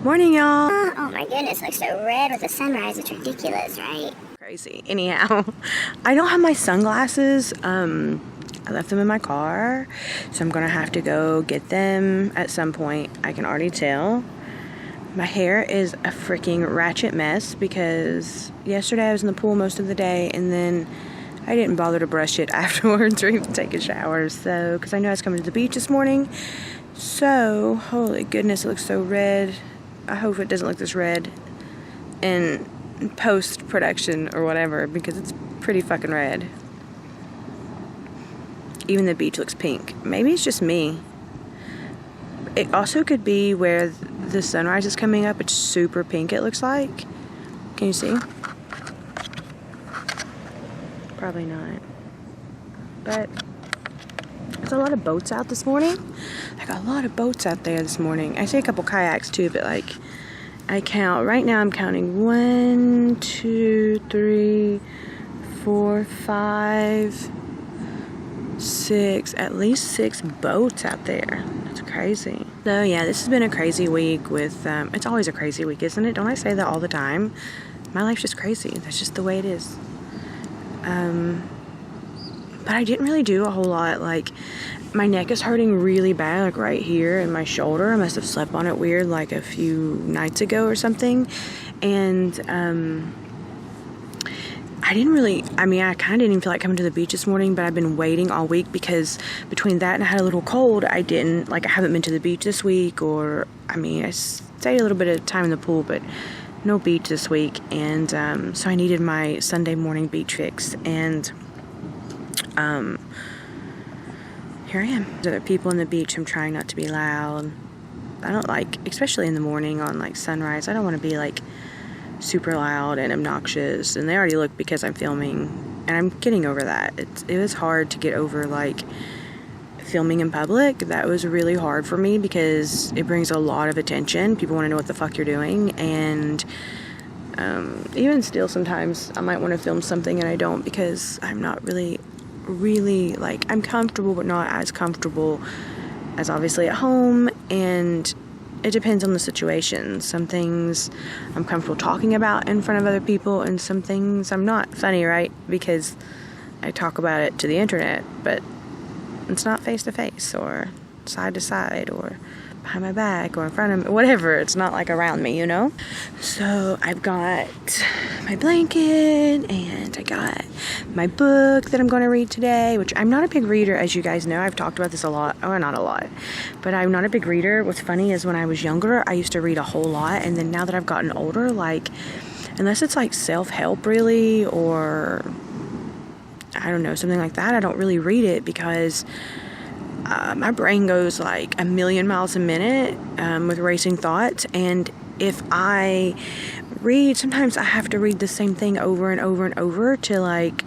Morning, y'all. Oh my goodness, looks so red with the sunrise. It's ridiculous, right? Crazy. Anyhow, I don't have my sunglasses. I left them in my car, so I'm gonna have to go get them at some point. I can already tell. My hair is a freaking ratchet mess because yesterday I was in the pool most of the day, and then I didn't bother to brush it afterwards or even take a shower. So, because I know I was coming to the beach this morning. So, holy goodness, it looks so red. I hope it doesn't look this red in post-production or whatever, because it's pretty fucking red. Even the beach looks pink. Maybe it's just me. It also could be where the sunrise is coming up. It's super pink, it looks like. Can you see? Probably not. But there's a lot of boats out this morning. Like a lot of boats out there this morning. I see a couple kayaks too, but like I count right now. I'm counting 1, 2, 3, 4, 5, 6. At least 6 boats out there. That's crazy. So yeah, this has been a crazy week. With it's always a crazy week, isn't it? Don't I say that all the time? My life's just crazy. That's just the way it is. But I didn't really do a whole lot. Like, my neck is hurting really bad, like right here in my shoulder. I must have slept on it weird like a few nights ago or something. And I kind of didn't even feel like coming to the beach this morning, but I've been waiting all week because between that and I had a little cold, I haven't been to the beach this week, or, I stayed a little bit of time in the pool, but no beach this week. And so I needed my Sunday morning beach fix, and here I am. There are people on the beach. I'm trying not to be loud. I don't like, especially in the morning on like sunrise, I don't want to be like super loud and obnoxious. And they already look because I'm filming, and I'm getting over that. It was hard to get over like filming in public. That was really hard for me because it brings a lot of attention. People want to know what the fuck you're doing, and even still sometimes I might want to film something and I don't, because I'm not really like, I'm comfortable but not as comfortable as obviously at home, and it depends on the situation. Some things I'm comfortable talking about in front of other people, and some things I'm not. Funny, right? Because I talk about it to the internet, but it's not face to face or side to side or behind my back or in front of me, whatever. It's not like around me, you know? So I've got my blanket, and I got my book that I'm going to read today, which I'm not a big reader, as you guys know. I've talked about this a lot, or not a lot, but I'm not a big reader. What's funny is when I was younger, I used to read a whole lot, and then now that I've gotten older, like, unless it's like self-help really, or I don't know, something like that, I don't really read it because my brain goes like a million miles a minute with racing thoughts. And if I read, sometimes I have to read the same thing over and over and over to like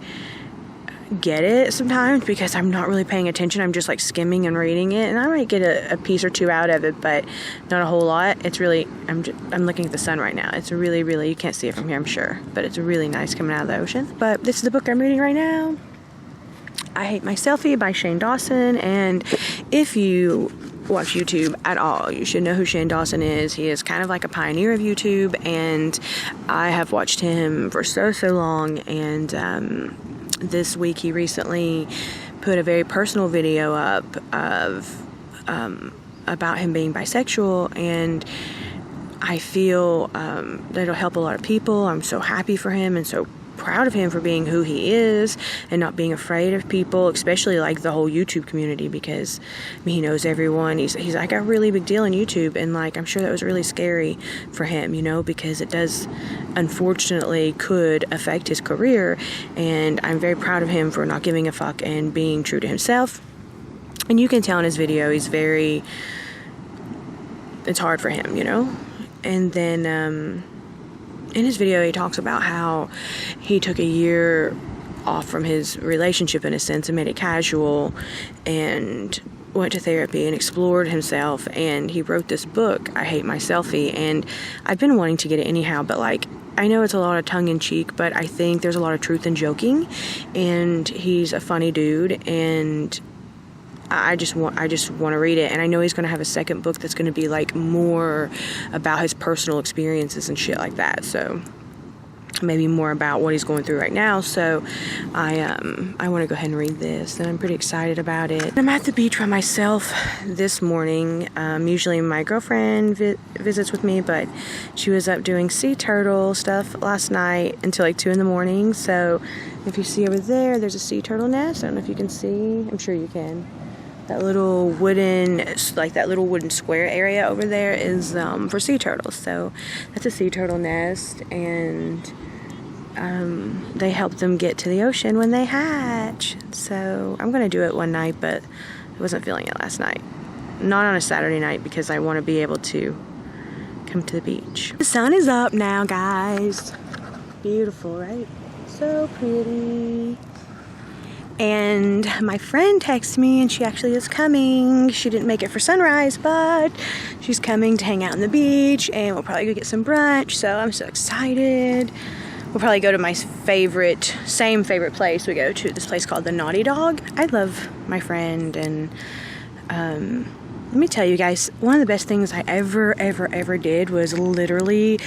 get it sometimes, because I'm not really paying attention. I'm just like skimming and reading it, and I might get a piece or two out of it, but not a whole lot. It's really, I'm looking at the sun right now. It's really, really, you can't see it from here, I'm sure, but it's really nice coming out of the ocean. But this is the book I'm reading right now. I Hate My Selfie by Shane Dawson. And if you watch YouTube at all, you should know who Shane Dawson is. He is kind of like a pioneer of YouTube, and I have watched him for so long. And this week he recently put a very personal video up of about him being bisexual, and I feel that it'll help a lot of people. I'm so happy for him and so proud of him for being who he is and not being afraid of people, especially like the whole YouTube community, because he knows everyone. He's like a really big deal in YouTube, and like I'm sure that was really scary for him, you know, because it does, unfortunately, could affect his career. And I'm very proud of him for not giving a fuck and being true to himself. And you can tell in his video it's hard for him, you know. And then in his video, he talks about how he took a year off from his relationship, in a sense, and made it casual, and went to therapy and explored himself. And he wrote this book, I Hate My Selfie, and I've been wanting to get it anyhow, but like, I know it's a lot of tongue-in-cheek, but I think there's a lot of truth in joking, and he's a funny dude, and I just want to read it. And I know he's going to have a second book that's going to be like more about his personal experiences and shit like that. So maybe more about what he's going through right now. So I want to go ahead and read this, and I'm pretty excited about it. I'm at the beach by myself this morning. Usually my girlfriend visits with me, but she was up doing sea turtle stuff last night until like 2 in the morning. So if you see over there, there's a sea turtle nest. I don't know if you can see. I'm sure you can. That little wooden square area over there is for sea turtles. So that's a sea turtle nest, and they help them get to the ocean when they hatch. So I'm gonna do it one night, but I wasn't feeling it last night. Not on a Saturday night, because I want to be able to come to the beach. The sun is up now, guys. Beautiful, right? So pretty. And my friend texted me, and she actually is coming. She didn't make it for sunrise, but she's coming to hang out on the beach, and we'll probably go get some brunch. So I'm so excited. We'll probably go to my same favorite place we go to, this place called the Naughty Dog. I love my friend, and let me tell you guys, one of the best things I ever did was literally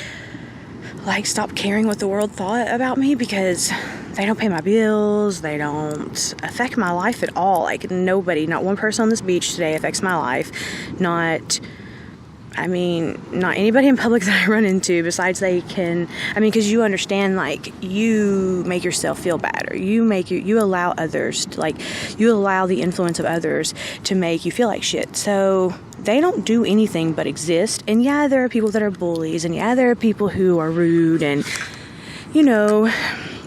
like stop caring what the world thought about me, because they don't pay my bills, they don't affect my life at all. Like nobody, not one person on this beach today affects my life. Not anybody in public that I run into, besides because you understand, like, you make yourself feel bad, or you allow others to, you allow the influence of others to make you feel like shit. So they don't do anything but exist. And yeah, there are people that are bullies, and yeah, there are people who are rude and,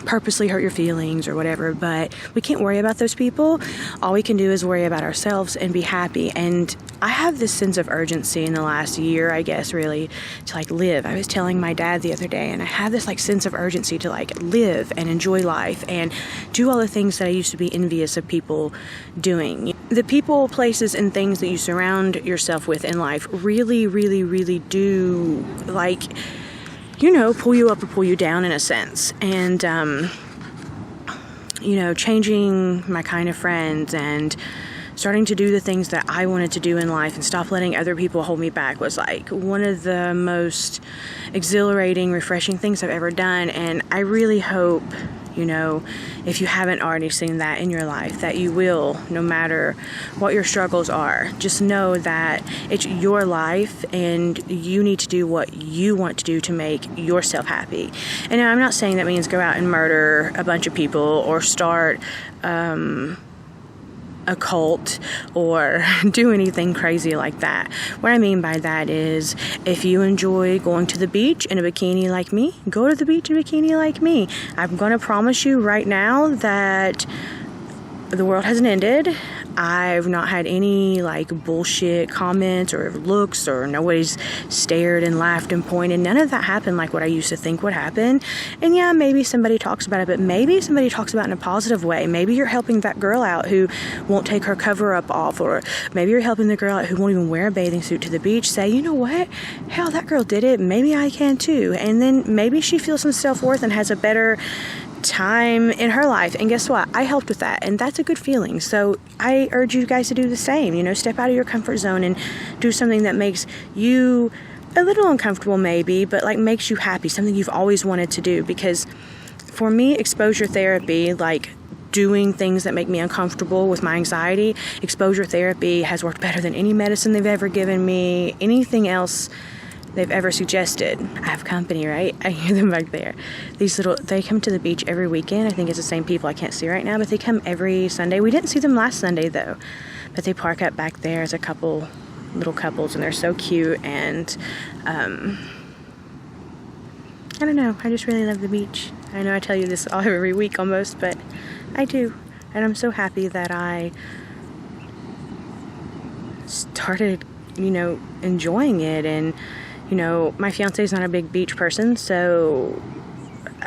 purposely hurt your feelings or whatever, but we can't worry about those people. All we can do is worry about ourselves and be happy. And I have this sense of urgency in the last year, I guess, really, to live. I was telling my dad the other day, and I have this sense of urgency to live and enjoy life and do all the things that I used to be envious of people doing. The people, places, and things that you surround yourself with in life really, really, really do pull you up or pull you down in a sense. And, changing my kind of friends and starting to do the things that I wanted to do in life and stop letting other people hold me back was one of the most exhilarating, refreshing things I've ever done. And I really hope, if you haven't already seen that in your life, that you will, no matter what your struggles are. Just know that it's your life, and you need to do what you want to do to make yourself happy. And I'm not saying that means go out and murder a bunch of people or start a cult or do anything crazy like that. What I mean by that is, if you enjoy going to the beach in a bikini like me, go to the beach in a bikini like me. I'm going to promise you right now that the world hasn't ended. I've not had any bullshit comments or looks, or nobody's stared and laughed and pointed. None of that happened like what I used to think would happen. And yeah, maybe somebody talks about it, but maybe somebody talks about it in a positive way. Maybe you're helping that girl out who won't take her cover up off, or maybe you're helping the girl out who won't even wear a bathing suit to the beach. Say, you know what? Hell, that girl did it. Maybe I can too. And then maybe she feels some self-worth and has a better time in her life. And guess what? I helped with that, and that's a good feeling. So I urge you guys to do the same. Step out of your comfort zone and do something that makes you a little uncomfortable maybe, but makes you happy, something you've always wanted to do. Because for me, exposure therapy, doing things that make me uncomfortable with my anxiety, exposure therapy has worked better than any medicine they've ever given me, anything else they've ever suggested. I have company, right? I hear them back there. They come to the beach every weekend. I think it's the same people I can't see right now, but they come every Sunday. We didn't see them last Sunday though, but they park up back there as a couple, little couples, and they're so cute. And I don't know, I just really love the beach. I know I tell you this every week almost, but I do. And I'm so happy that I started, enjoying it. And my fiance is not a big beach person, so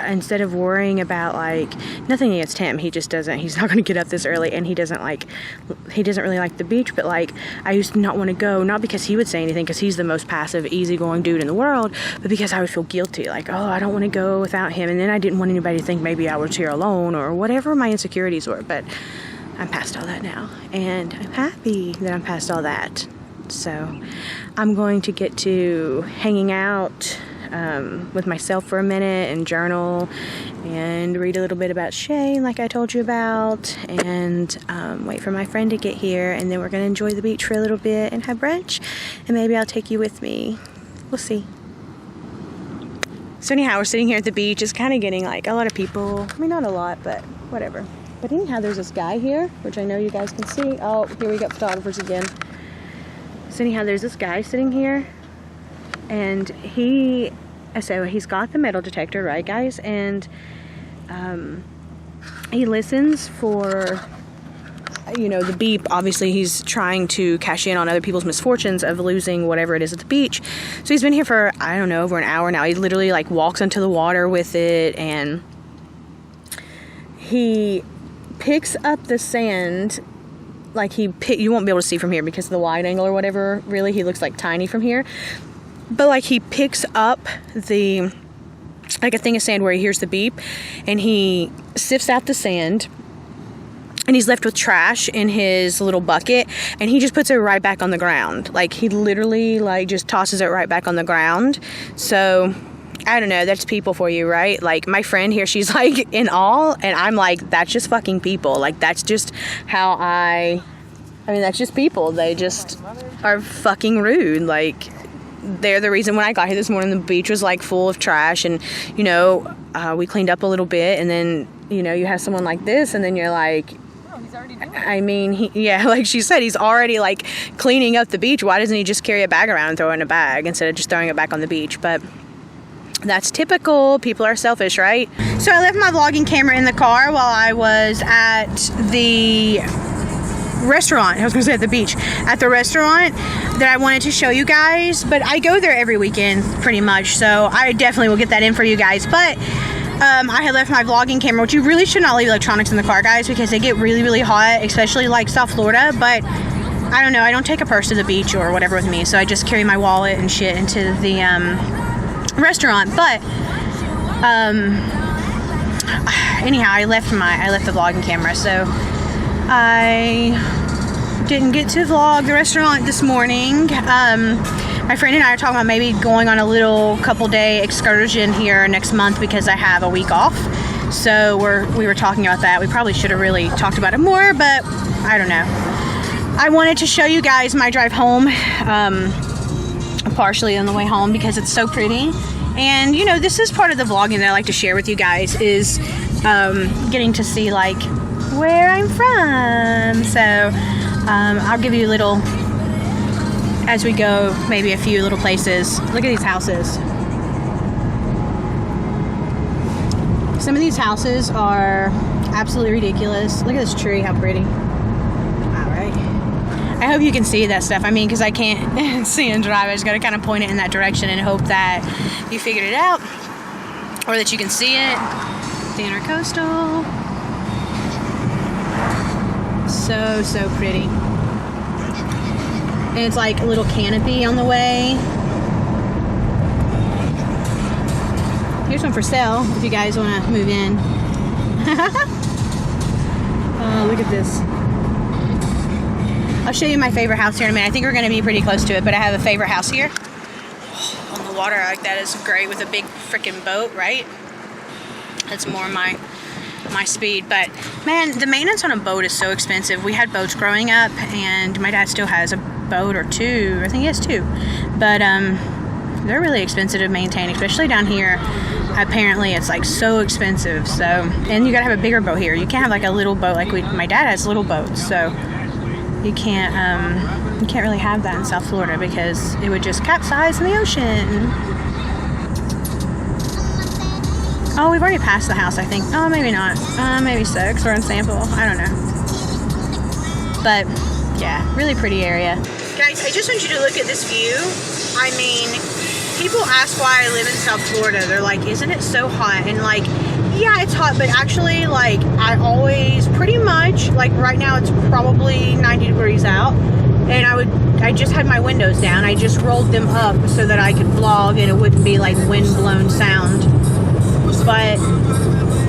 instead of worrying about nothing against him, he's not going to get up this early, and he doesn't really like the beach, but I used to not want to go, not because he would say anything, because he's the most passive, easygoing dude in the world, but because I would feel guilty, I don't want to go without him. And then I didn't want anybody to think maybe I was here alone or whatever my insecurities were. But I'm past all that now, and I'm happy that I'm past all that. So I'm going to get to hanging out with myself for a minute and journal and read a little bit about Shane like I told you about, and wait for my friend to get here, and then we're going to enjoy the beach for a little bit and have brunch, and maybe I'll take you with me. We'll see. So anyhow, we're sitting here at the beach. It's kind of getting like a lot of people. I mean, not a lot, but whatever. But anyhow, there's this guy here, which I know you guys can see. Oh, here we got photographers again. So anyhow, there's this guy sitting here, and he's got the metal detector, right, guys? And he listens for, you know, the beep. Obviously, he's trying to cash in on other people's misfortunes of losing whatever it is at the beach. So he's been here for, I don't know, over an hour now. He literally like walks into the water with it, and he picks up the sand. Like you won't be able to see from here because of the wide angle or whatever. Really, he looks like tiny from here. But like he picks up like a thing of sand where he hears the beep, and he sifts out the sand, and he's left with trash in his little bucket, and he just puts it right back on the ground. Like he literally like just tosses it right back on the ground. So I don't know, that's people for you, right? Like my friend here, she's like in awe, and I'm like, that's just fucking people. Like that's just how I mean, that's just people. They just are fucking rude. Like they're the reason when I got here this morning, the beach was like full of trash, and you know, we cleaned up a little bit, and then, you know, you have someone like this, and then you're like, oh, he's already doing it. I mean, like she said, he's already like cleaning up the beach. Why doesn't he just carry a bag around and throw it in a bag instead of just throwing it back on the beach? But that's typical. People are selfish, right? So I left my vlogging camera in the car while I was at the restaurant. I was gonna say at the beach. At the restaurant that I wanted to show you guys, but I go there every weekend pretty much, so I definitely will get that in for you guys. But I had left my vlogging camera, which you really should not leave electronics in the car, guys, because they get really, really hot, especially like South Florida. But I don't know, I don't take a purse to the beach or whatever with me, so I just carry my wallet and shit into the restaurant. But anyhow, I left the vlogging camera, so I didn't get to vlog the restaurant this morning. My friend and I are talking about maybe going on a little couple day excursion here next month because I have a week off. So we were talking about that. We probably should have really talked about it more, but I don't know. I wanted to show you guys my drive home, partially on the way home, because it's so pretty. And you know, this is part of the vlogging that I like to share with you guys, is getting to see like where I'm from. So I'll give you a little, as we go, maybe a few little places. Look at these houses. Some of these houses are absolutely ridiculous. Look at this tree, how pretty. Alright. I hope you can see that stuff. I mean, because I can't see and drive. I just got to kind of point it in that direction and hope that you figured it out, or that you can see it. The Intercoastal. So pretty. And it's like a little canopy on the way. Here's one for sale if you guys want to move in. Oh, look at this. I'll show you my favorite house here in a minute. I think we're going to be pretty close to it, but I have a favorite house here. On the water, like that is great with a big freaking boat, right? That's more my speed. But man, the maintenance on a boat is so expensive. We had boats growing up, and my dad still has a boat or two. I think he has two. But they're really expensive to maintain, especially down here. Apparently it's like so expensive. So, and you gotta have a bigger boat here. You can't have like a little boat like my dad has little boats, so you can't really have that in South Florida because it would just capsize in the ocean. Oh, we've already passed the house, I think. Oh, maybe not. Maybe so, because we're in Sample. I don't know. But, yeah, really pretty area. Guys, I just want you to look at this view. I mean, people ask why I live in South Florida. They're like, isn't it so hot? And like, yeah, it's hot, but actually, like, I always, pretty much, like, right now it's probably 90 degrees out. And I just had my windows down. I just rolled them up so that I could vlog and it wouldn't be like wind-blown sound. But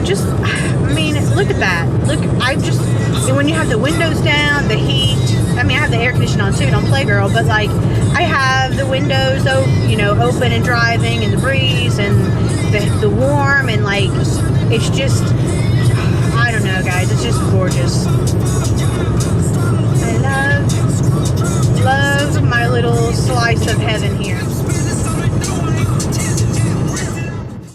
just, I mean, look at that. Look, and when you have the windows down, the heat, I mean, I have the air conditioning on too, don't play girl, but like, I have the windows, open and driving, and the breeze, and the warm, and like, it's just, I don't know, guys, it's just gorgeous. I love my little slice of heaven here.